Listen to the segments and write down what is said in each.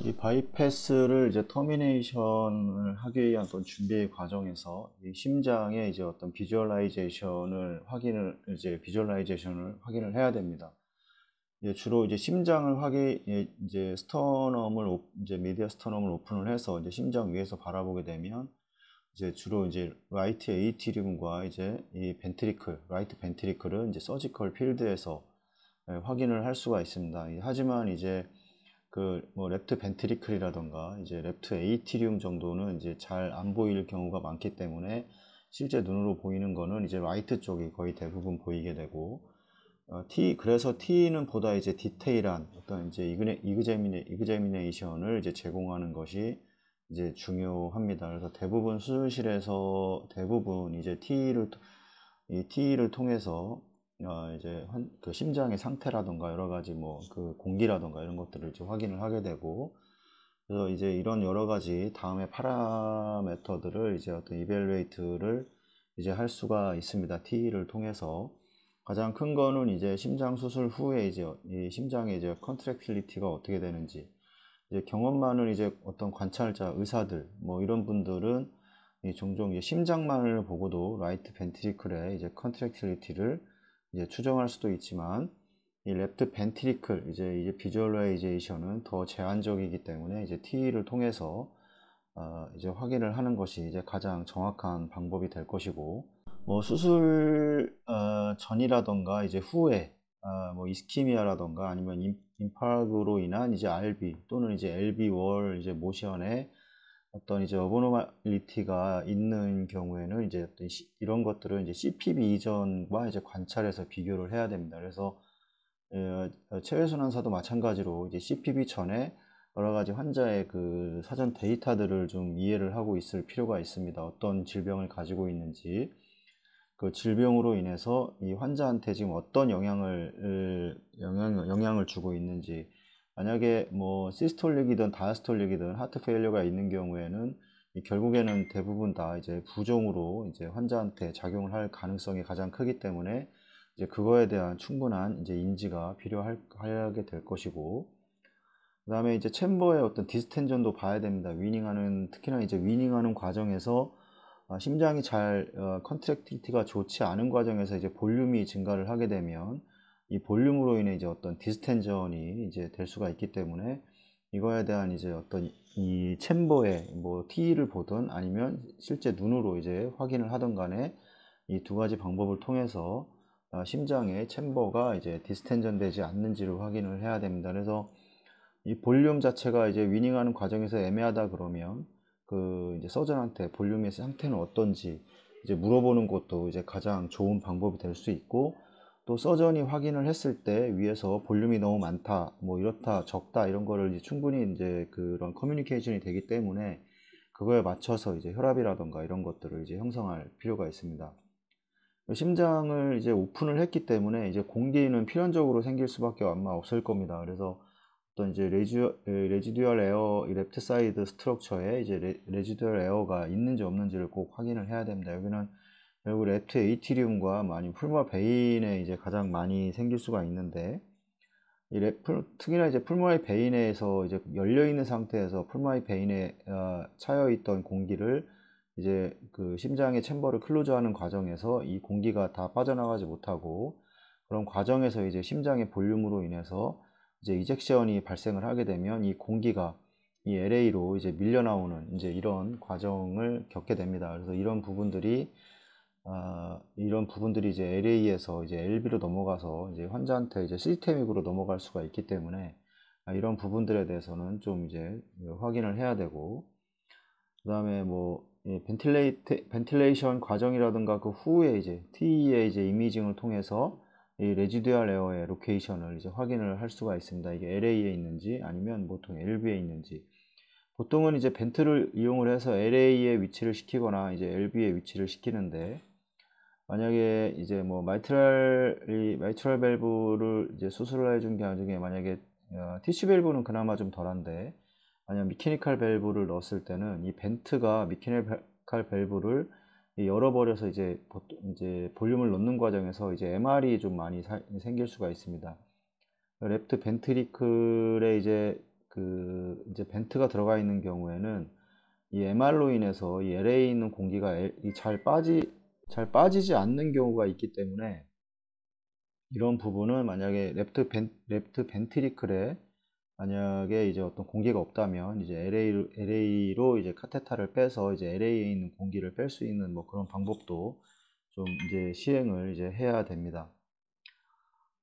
이 바이패스를 이제 터미네이션을 하기 위한 어떤 준비 과정에서 이 심장의 이제 어떤 비주얼라이제이션을 확인을 해야 됩니다. 이제 주로 이제 심장을 이제 이제 미디어 스터넘을 오픈을 해서 이제 심장 위에서 바라보게 되면 이제 주로 이제 라이트 에이티리움과 이제 라이트 벤트리클은 이제 서지컬 필드에서 확인을 할 수가 있습니다. 하지만 이제 그 뭐 랩트 벤트리클이라던가 이제 랩트 에이티리움 정도는 이제 잘 안 보일 경우가 많기 때문에 실제 눈으로 보이는 거는 이제 라이트 쪽이 거의 대부분 보이게 되고 그래서 T는 보다 이제 디테일한 어떤 이제 이그제미네이션을 이제 제공하는 것이 이제 중요합니다. 그래서 대부분 수술실에서 대부분 이제 T를 통해서 이제 그 심장의 상태라던가 여러 가지 뭐 그 공기라던가 이런 것들을 이제 확인을 하게 되고, 그래서 이제 이런 여러 가지 다음에 파라메터들을 이제 어떤 이벨루에이트를 이제 할 수가 있습니다. T를 통해서. 가장 큰 거는 이제 심장 수술 후에 이제 이 심장의 이제 컨트랙틸리티가 어떻게 되는지, 이제 경험 많은 이제 어떤 관찰자, 의사들, 뭐 이런 분들은 종종 이제 심장만을 보고도 라이트 벤트리클의 이제 컨트랙틸리티를 이제 추정할 수도 있지만, 이 랩트 벤트리클 이제 비주얼라이제이션은 더 제한적이기 때문에 이제 T를 통해서 이제 확인을 하는 것이 이제 가장 정확한 방법이 될 것이고, 뭐 수술 전이라던가 이제 후에 뭐 이스키미아라던가 아니면 인파르그로 인한 이제 RB 또는 이제 LB 월 이제 모션에 어떤 이제 어버노말리티가 있는 경우에는 이제 이런 것들은 이제 CPB 이전과 이제 관찰해서 비교를 해야 됩니다. 그래서 체외순환사도 마찬가지로 이제 CPB 전에 여러 가지 환자의 그 사전 데이터들을 좀 이해를 하고 있을 필요가 있습니다. 어떤 질병을 가지고 있는지, 그 질병으로 인해서 이 환자한테 지금 어떤 영향을 주고 있는지, 만약에 뭐 시스톨릭이든 다이스톨릭이든 하트 페일리어가 있는 경우에는 결국에는 대부분 다 이제 부종으로 이제 환자한테 작용을 할 가능성이 가장 크기 때문에 이제 그거에 대한 충분한 이제 인지가 필요하게 될 것이고, 그 다음에 이제 챔버의 어떤 디스텐전도 봐야 됩니다. 특히나 이제 위닝하는 과정에서 심장이 컨트랙티비티가 좋지 않은 과정에서 이제 볼륨이 증가를 하게 되면 이 볼륨으로 인해 이제 어떤 디스텐전이 이제 될 수가 있기 때문에, 이거에 대한 이제 어떤 이 챔버의 뭐 T를 보든 아니면 실제 눈으로 이제 확인을 하든 간에 이 두 가지 방법을 통해서 심장의 챔버가 이제 디스텐전 되지 않는지를 확인을 해야 됩니다. 그래서 이 볼륨 자체가 이제 위닝하는 과정에서 애매하다 그러면 그 이제 서전한테 볼륨의 상태는 어떤지 이제 물어보는 것도 이제 가장 좋은 방법이 될 수 있고, 또 서전이 확인을 했을 때 위에서 볼륨이 너무 많다, 뭐 이렇다, 적다 이런 거를 이제 충분히 이제 그런 커뮤니케이션이 되기 때문에 그거에 맞춰서 이제 혈압이라던가 이런 것들을 이제 형성할 필요가 있습니다. 심장을 이제 오픈을 했기 때문에 이제 공기는 필연적으로 생길 수밖에 아마 없을 겁니다. 그래서 어떤 이제 레지듀얼 에어, 이 랩트 사이드 스트럭처에 이제 레지듀얼 에어가 있는지 없는지를 꼭 확인을 해야 됩니다. 여기는 결국 랩트 에이티리움과 많이 풀머 베인에 이제 가장 많이 생길 수가 있는데, 특히나 이제 풀머라이 베인에서 이제 열려 있는 상태에서 풀머라이 베인에 차여 있던 공기를 이제 그 심장의 챔버를 클로즈하는 과정에서 이 공기가 다 빠져나가지 못하고, 그런 과정에서 이제 심장의 볼륨으로 인해서 이제 이젝션이 발생을 하게 되면 이 공기가 이 LA로 이제 밀려 나오는 이제 이런 과정을 겪게 됩니다. 그래서 이런 부분들이 이제 LA에서 이제 LB로 넘어가서 이제 환자한테 이제 시스테믹으로 넘어갈 수가 있기 때문에 이런 부분들에 대해서는 좀 이제 확인을 해야 되고, 그 다음에 뭐 벤틸레이션 과정이라든가 그 후에 이제 TE의 이제 이미징을 통해서 이 레지듀얼 에어의 로케이션을 이제 확인을 할 수가 있습니다. 이게 LA에 있는지 아니면 보통 LB에 있는지. 보통은 이제 벤트를 이용을 해서 LA에 위치를 시키거나 이제 LB에 위치를 시키는데, 만약에 이제 뭐 마이트럴 밸브를 이제 수술을 해준 게 중에 만약에 티슈 밸브는 그나마 좀 덜한데, 만약 미케니컬 밸브를 넣었을 때는 이 벤트가 미케니컬 밸브를 열어버려서 이제 볼륨을 넣는 과정에서 이제 MR이 좀 많이 생길 수가 있습니다. 랩트 벤트리클의 이제 그 이제 벤트가 들어가 있는 경우에는 이 MR로 인해서 이 LA에 있는 공기가 잘 빠지지 않는 경우가 있기 때문에 이런 부분은 만약에 랩트 벤트리클에 만약에 이제 어떤 공기가 없다면 이제 LA로 이제 카테타를 빼서 이제 LA에 있는 공기를 뺄 수 있는 뭐 그런 방법도 좀 이제 시행을 이제 해야 됩니다.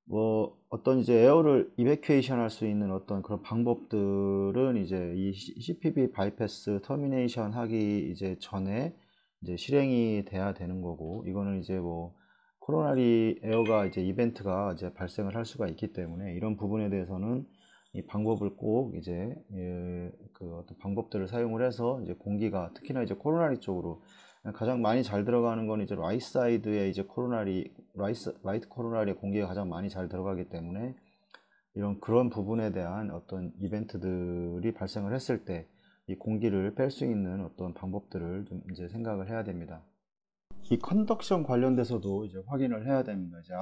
뭐 어떤 이제 에어를 이베큐에이션 할 수 있는 어떤 그런 방법들은 이제 이 CPB 바이패스 터미네이션 하기 이제 전에 이제 실행이 돼야 되는 거고, 이거는 이제 뭐 코로나리 에어가 이제 이벤트가 이제 발생을 할 수가 있기 때문에 이런 부분에 대해서는 이 방법을 꼭 이제 그 어떤 방법들을 사용을 해서 이제 공기가 특히나 이제 코로나리 쪽으로 가장 많이 잘 들어가는 건 이제 라이트 사이드에 이제 라이트 코로나리의 공기가 가장 많이 잘 들어가기 때문에 그런 부분에 대한 어떤 이벤트들이 발생을 했을 때 이 공기를 뺄 수 있는 어떤 방법들을 좀 이제 생각을 해야 됩니다. 이 컨덕션 관련돼서도 이제 확인을 해야 됩니다. 이제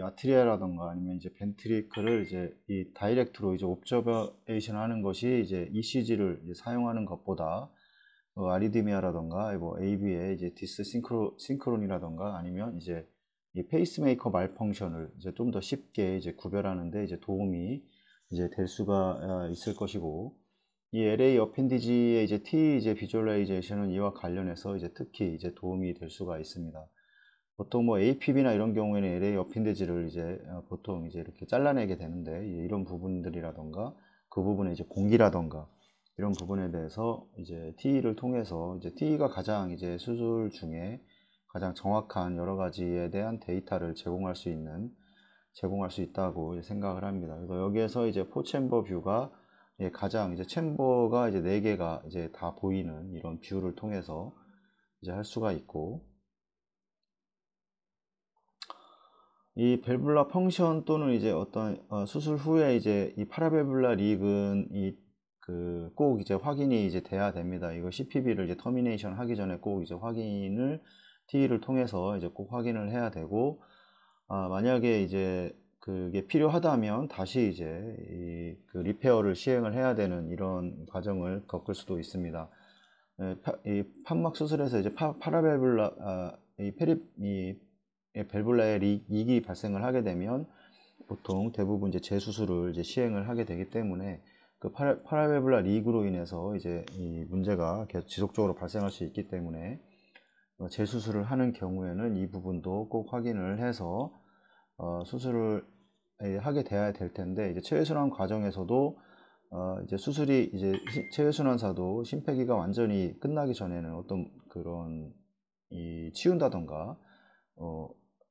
아트리아라던가 아니면 이제 벤트리클을 이제 이 다이렉트로 이제 옵저베이션 하는 것이 이제 ECG를 이제 사용하는 것보다 아리드미아라던가 뭐 AB의 이제 싱크론이라던가 아니면 이제 이 페이스메이커 말펑션을 이제 좀 더 쉽게 이제 구별하는데 이제 도움이 이제 될 수가 있을 것이고, 이 LA 어펜디지의 이제 T 이제 비주얼라이제이션은 이와 관련해서 이제 특히 이제 도움이 될 수가 있습니다. 보통 뭐 APB나 이런 경우에는 LA 어펜디지를 이제 보통 이제 이렇게 잘라내게 되는데, 이런 부분들이라던가 그 부분에 이제 공기라던가 이런 부분에 대해서 이제 T를 통해서 이제 T가 가장 이제 수술 중에 가장 정확한 여러 가지에 대한 데이터를 제공할 수 있다고 생각을 합니다. 그래서 여기에서 이제 포챔버 뷰가 가장 이제 챔버가 이제 4개가 이제 다 보이는 이런 뷰를 통해서 이제 할 수가 있고, 이 밸뉼라 펑션 또는 이제 어떤 수술 후에 이제 이 파라밸뉼라 릭은 꼭 이제 확인이 이제 돼야 됩니다. 이거 CPB를 이제 터미네이션 하기 전에 꼭 이제 확인을 TE를 통해서 이제 꼭 확인을 해야 되고, 만약에 이제 그게 필요하다면 다시 이제 그 리페어를 시행을 해야 되는 이런 과정을 겪을 수도 있습니다. 이 판막 수술에서 이제 파라밸뉼라 이 밸뉼라에 이익이 발생을 하게 되면 보통 대부분 이제 재수술을 이제 시행을 하게 되기 때문에 그 파라밸뉼라 리그로 인해서 이제 이 문제가 계속 지속적으로 발생할 수 있기 때문에 재수술을 하는 경우에는 이 부분도 꼭 확인을 해서 수술을 하게 돼야 될 텐데, 이제 체외순환 과정에서도 이제 수술이 이제 체외순환사도 심폐기가 완전히 끝나기 전에는 어떤 그런 치운다던가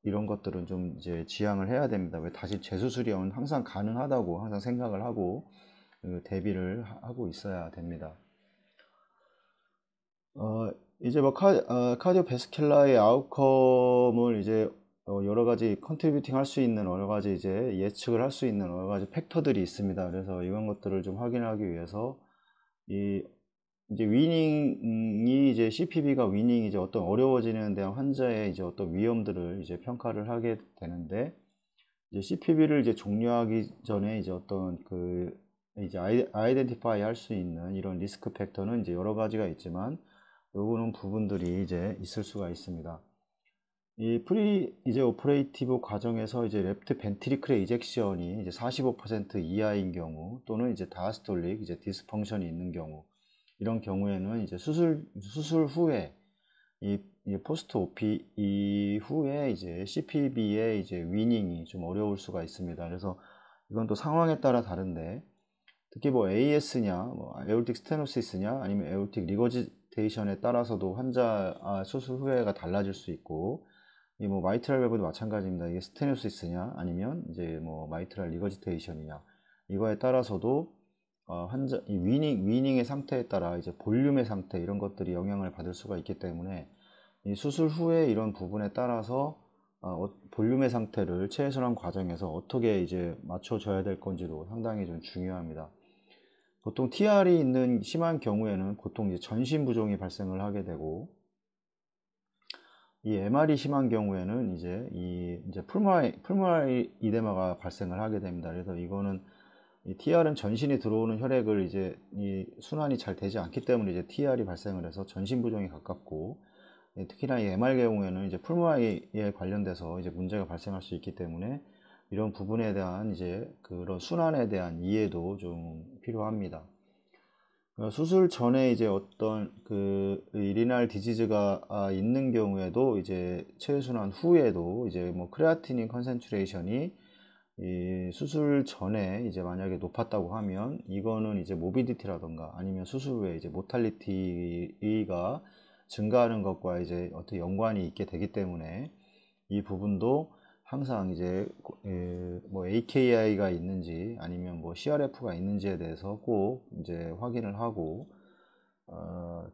이런 것들은 좀 이제 지양을 해야 됩니다. 왜 다시 재수술이 항상 가능하다고 항상 생각을 하고 대비를 하고 있어야 됩니다. 이제 뭐 카디오베스큘라의 아웃컴을 이제 여러 가지 컨트리뷰팅 할 수 있는 여러 가지 이제 예측을 할 수 있는 여러 가지 팩터들이 있습니다. 그래서 이런 것들을 좀 확인하기 위해서 이제 위닝이 이제 CPB가 위닝이 이제 어떤 어려워지는 대한 환자의 이제 어떤 위험들을 이제 평가를 하게 되는데, 이제 CPB를 이제 종료하기 전에 이제 어떤 이제 아이덴티파이 할 수 있는 이런 리스크 팩터는 이제 여러 가지가 있지만 요거는 부분들이 이제 있을 수가 있습니다. 이 이제 오퍼레이티브 과정에서 이제 랩트 벤트리클의 이젝션이 이제 45% 이하인 경우, 또는 이제 다이스톨릭 이제 디스펑션이 있는 경우, 이런 경우에는 이제 수술 후에 이 포스트 오피 이후에 이제 CPB의 이제 위닝이 좀 어려울 수가 있습니다. 그래서 이건 또 상황에 따라 다른데, 특히 뭐 AS냐, 뭐 에올틱 스테노시스냐, 아니면 에올틱 리거지테이션에 따라서도 환자 수술 후에가 달라질 수 있고, 이 뭐 마이트랄 밸브도 마찬가지입니다. 이게 스테노시스냐, 아니면 이제 뭐 마이트랄 리거지테이션이냐, 이거에 따라서도 환자 위닝의 상태에 따라 이제 볼륨의 상태 이런 것들이 영향을 받을 수가 있기 때문에 이 수술 후에 이런 부분에 따라서 볼륨의 상태를 체외순환 과정에서 어떻게 이제 맞춰줘야 될 건지도 상당히 좀 중요합니다. 보통 TR이 있는 심한 경우에는 보통 이제 전신 부종이 발생을 하게 되고, 이 MR이 심한 경우에는 이제 풀모나리 이데마가 발생을 하게 됩니다. 그래서 이거는 이 TR은 전신이 들어오는 혈액을 이제 이 순환이 잘 되지 않기 때문에 이제 TR이 발생을 해서 전신 부종에 가깝고, 특히나 이 MR 경우에는 이제 풀모나리에 관련돼서 이제 문제가 발생할 수 있기 때문에 이런 부분에 대한 이제 그런 순환에 대한 이해도 좀 필요합니다. 수술 전에 이제 어떤 그 리날 디지즈가 있는 경우에도 이제 체외순환 후에도 이제 뭐 크레아티닌 컨센트레이션이 이 수술 전에 이제 만약에 높았다고 하면 이거는 이제 모비디티라던가 아니면 수술 후에 이제 모탈리티가 증가하는 것과 이제 어떤 연관이 있게 되기 때문에 이 부분도 항상 이제 뭐 AKI가 있는지 아니면 뭐 CRF가 있는지에 대해서 꼭 이제 확인을 하고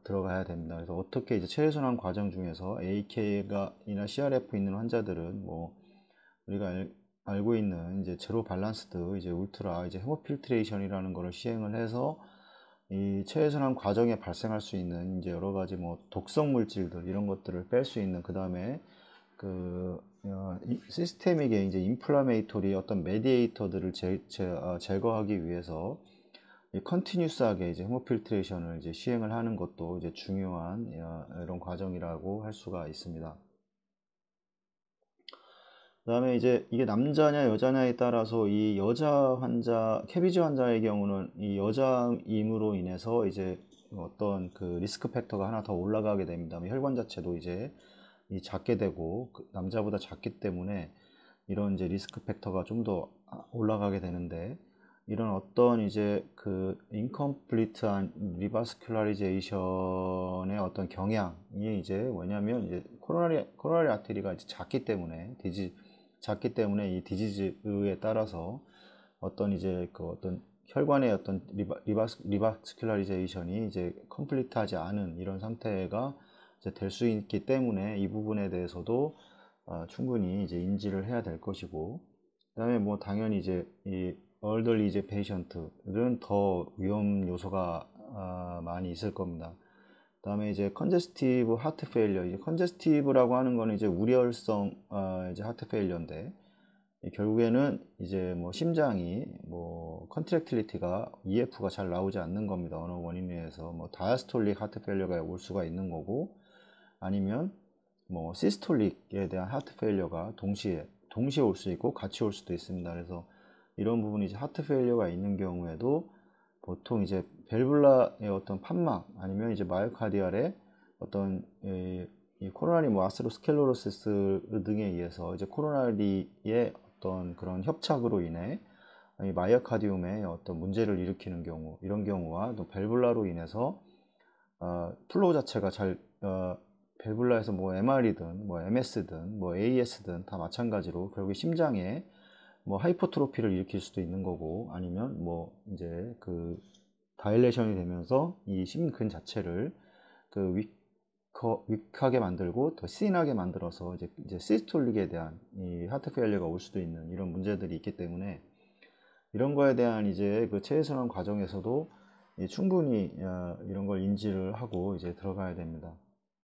들어가야 됩니다. 그래서 어떻게 이제 체외순환 과정 중에서 AKI나 CRF 있는 환자들은 뭐 우리가 알고 있는 이제 제로 밸런스드 이제 울트라 이제 헤모필트레이션이라는 거를 시행을 해서 이 체외순환 과정에 발생할 수 있는 이제 여러 가지 뭐 독성 물질들 이런 것들을 뺄 수 있는, 그 다음에 그 시스테믹의 이제 인플라메이토리 어떤 메디에이터들을 제거하기 위해서 컨티뉴스하게 이제 헤모필트레이션을 이제 시행을 하는 것도 이제 중요한 이런 과정이라고 할 수가 있습니다. 그 다음에 이제 이게 남자냐 여자냐에 따라서 이 여자 환자, 캐비지 환자의 경우는 이 여자임으로 인해서 이제 어떤 그 리스크 팩터가 하나 더 올라가게 됩니다. 혈관 자체도 이제 작게 되고 남자보다 작기 때문에 이런 이제 리스크 팩터가 좀 더 올라가게 되는데, 이런 어떤 이제 그 인컴플리트한 리바스큘라리제이션의 어떤 경향이 이제 뭐냐면 이제 코로나리 아테리가 이제 작기 때문에 이 디지즈에 따라서 어떤 이제 그 어떤 혈관의 어떤 리바스큘라리제이션이 이제 컴플리트하지 않은 이런 상태가 될 수 있기 때문에 이 부분에 대해서도 충분히 이제 인지를 해야 될 것이고, 그다음에 뭐 당연히 이제 이 얼더리 이제 페이션트들은 더 위험 요소가 많이 있을 겁니다. 그다음에 이제 컨제스티브 하트 페일리어, 이제 컨제스티브라고 하는 거는 이제 우려성 이제 하트 페일리어인데, 결국에는 이제 뭐 심장이 뭐 컨트랙틸리티가 EF가 잘 나오지 않는 겁니다. 어느 원인에 의해서 뭐 다이아스톨릭 하트 페일리어가 올 수가 있는 거고, 아니면 뭐 시스톨릭에 대한 하트 페일리어가 동시에 올 수 있고 같이 올 수도 있습니다. 그래서 이런 부분이 이제 하트 페일리어가 있는 경우에도 보통 이제 밸뉈라의 어떤 판막 아니면 이제 마이오카디알의 어떤 이 코로나리 뭐 아스로스클로로시스 등에 의해서 이제 코로나리의 어떤 그런 협착으로 인해 이 마이오카디움에 어떤 문제를 일으키는 경우, 이런 경우와 또 밸뉈라로 인해서 플로우 자체가 잘 밸뉈라에서 뭐 MR이든 뭐 MS든 뭐 AS든 다 마찬가지로 결국 심장에 뭐 하이퍼트로피를 일으킬 수도 있는 거고, 아니면 뭐 이제 그 다일레이션이 되면서 이 심근 자체를 그 윅하게 만들고 더 씬하게 만들어서 이제 시스톨릭에 대한 이 하트 페일리어가 올 수도 있는 이런 문제들이 있기 때문에, 이런 거에 대한 이제 그 체외순환 과정에서도 충분히 이런 걸 인지를 하고 이제 들어가야 됩니다.